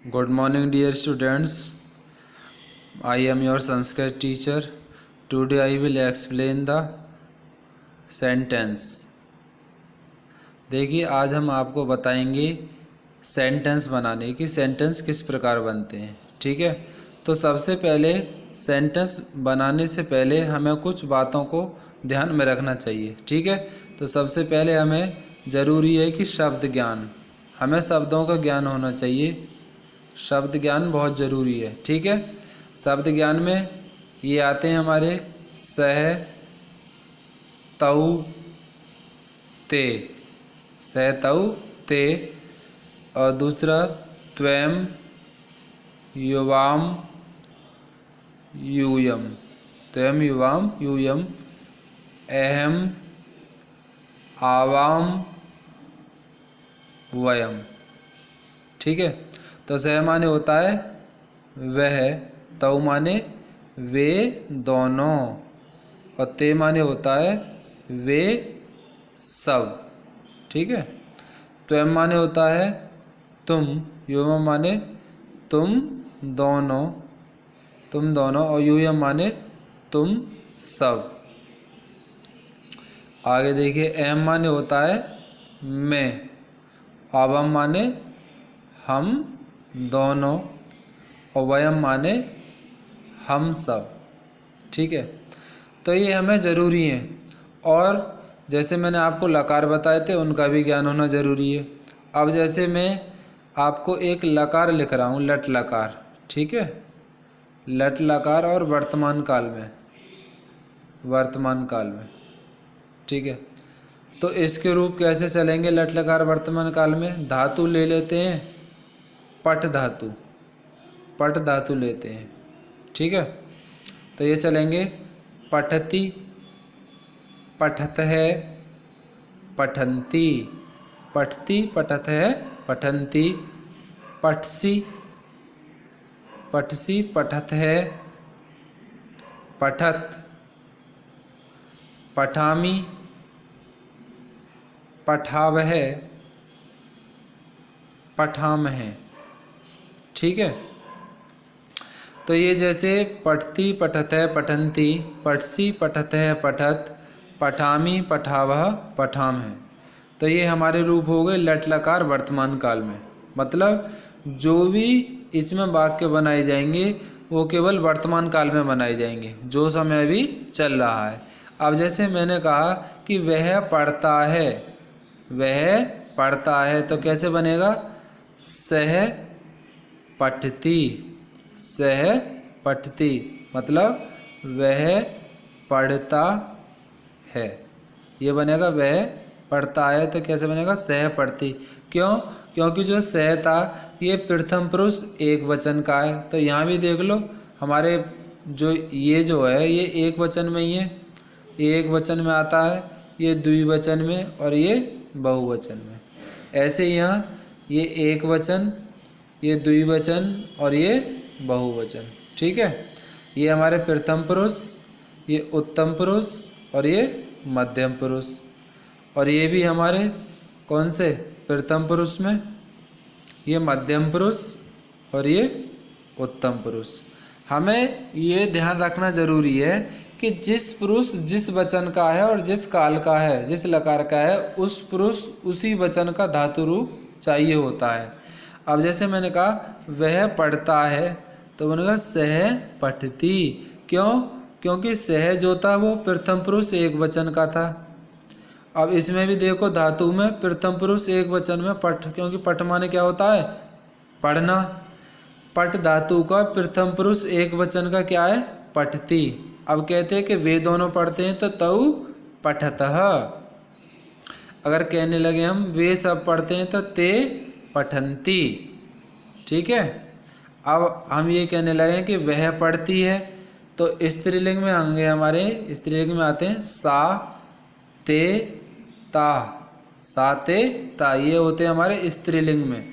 Good morning, dear students. I am your Sanskrit teacher. Today I will explain the sentence. देखिए, आज हम आपको बताएंगे सेंटेंस बनाने की, सेंटेंस किस प्रकार बनते हैं। ठीक है, तो सबसे पहले सेंटेंस बनाने से पहले हमें कुछ बातों को ध्यान में रखना चाहिए। ठीक है, तो सबसे पहले हमें ज़रूरी है कि शब्द ज्ञान, हमें शब्दों का ज्ञान होना चाहिए। शब्द ज्ञान बहुत ज़रूरी है। ठीक है, शब्द ज्ञान में ये आते हैं हमारे सह, तऊ, ते, सह, तऊ, ते, और दूसरा त्वयं, युवाम, यूयम, त्वयं, युवाम, यूयम, अहम, आवाम, वयम। ठीक है, तो सह माने होता है वह, तऊ माने वे दोनों, और ते माने होता है वे सब। ठीक है, त्वयं माने होता है तुम, युवम माने तुम दोनों, तुम दोनों, और यूयम माने तुम सब। आगे देखिए, अहम माने होता है मैं, आवम माने हम दोनों, और वयम माने हम सब। ठीक है, तो ये हमें ज़रूरी है। और जैसे मैंने आपको लकार बताए थे, उनका भी ज्ञान होना ज़रूरी है। अब जैसे मैं आपको एक लकार लिख रहा हूँ, लट लकार। ठीक है, लट लकार, और वर्तमान काल में, वर्तमान काल में। ठीक है, तो इसके रूप कैसे चलेंगे लट लकार वर्तमान काल में? धातु ले लेते हैं, पट धातु, पट धातु लेते हैं। ठीक है, तो ये चलेंगे पठति, पठत है, पठन्ति, पठति, पठत है, पठन्ति, पठसी, पठसी, पठत है, पठत, पठामि, पठावह, पठामह। ठीक है, तो ये जैसे पठती, पठत है, पठन्ति, पठसी, पठत है, पठत, पठामी, पठावह, पठामह। तो ये हमारे रूप हो गए लट लकार वर्तमान काल में। मतलब जो भी इसमें वाक्य बनाए जाएंगे वो केवल वर्तमान काल में बनाए जाएंगे, जो समय अभी चल रहा है। अब जैसे मैंने कहा कि वह पढ़ता है, वह पढ़ता है, तो कैसे बनेगा? सह पठती, सह पठती, मतलब वह पढ़ता है। ये बनेगा वह पढ़ता है, तो कैसे बनेगा? सह पढ़ती। क्यों? क्योंकि जो सह था ये प्रथम पुरुष एक वचन का है। तो यहाँ भी देख लो, हमारे जो है ये एक वचन में ही है, ये एक वचन में आता है, ये द्विवचन में, और ये बहुवचन में। ऐसे यहाँ ये एक वचन, ये द्विवचन, और ये बहुवचन। ठीक है, ये हमारे प्रथम पुरुष, ये उत्तम पुरुष, और ये मध्यम पुरुष। और ये भी हमारे कौन से? प्रथम पुरुष में, ये मध्यम पुरुष, और ये उत्तम पुरुष। हमें ये ध्यान रखना जरूरी है कि जिस पुरुष जिस वचन का है और जिस काल का है, जिस लकार का है, उस पुरुष उसी वचन का धातु रूप चाहिए होता है। अब जैसे मैंने कहा वह पढ़ता है, तो बनेगा सह पठती। क्यों? क्योंकि सह जो था वो प्रथम पुरुष एक वचन का था। अब इसमें भी देखो, धातु में प्रथम पुरुष एक वचन में पठ, क्योंकि पठ माने क्या होता है? पढ़ना। पठ धातु का प्रथम पुरुष एक वचन का क्या है? पठती। अब कहते हैं कि वे दोनों पढ़ते हैं, तो तऊ पठतः। अगर कहने लगे हम वे सब पढ़ते हैं, तो ते पठन्ति। ठीक है, अब हम ये कहने लगे कि वह पढ़ती है, तो स्त्रीलिंग में आएंगे, हमारे स्त्रीलिंग में आते हैं सा, ते, ता, सा, ते, ता, ये होते हैं हमारे स्त्रीलिंग में।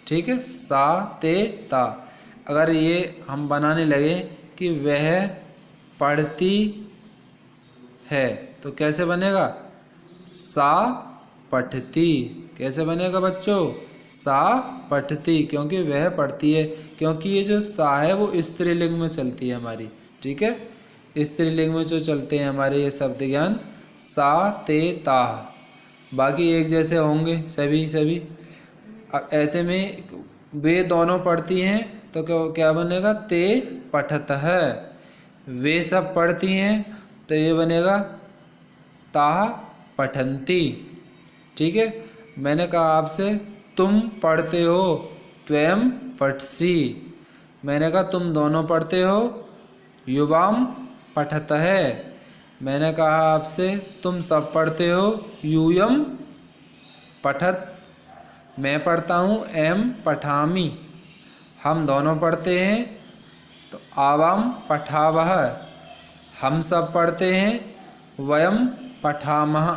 ठीक है, सा, ते, ता। अगर ये हम बनाने लगे कि वह पढ़ती है, तो कैसे बनेगा? सा पठती। कैसे बनेगा बच्चों? सा पठती, क्योंकि वह पढ़ती है, क्योंकि ये जो सा है वो स्त्रीलिंग में चलती है हमारी। ठीक है, स्त्रीलिंग में जो चलते हैं हमारे ये शब्द ज्ञान सा ते ता, बाकी एक जैसे होंगे सभी। अब ऐसे में वे दोनों पढ़ती हैं तो क्या बनेगा, ते पठतः। वे सब पढ़ती हैं तो ये बनेगा ताः पठन्ति। ठीक है, मैंने कहा आपसे तुम पढ़ते हो, त्वयं पठसि। मैंने कहा तुम दोनों पढ़ते हो, युवाम पठतः। मैंने कहा आपसे तुम सब पढ़ते हो, यूयम पठत। मैं पढ़ता हूँ, एम पठामि। हम दोनों पढ़ते हैं तो आवाम पठावः। हम सब पढ़ते हैं, वयम पठामः।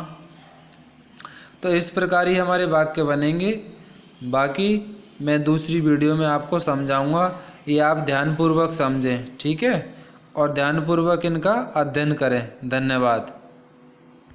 तो इस प्रकार ही हमारे वाक्य बनेंगे। बाकी मैं दूसरी वीडियो में आपको समझाऊंगा, ये आप ध्यानपूर्वक समझें। ठीक है, और ध्यानपूर्वक इनका अध्ययन करें। धन्यवाद।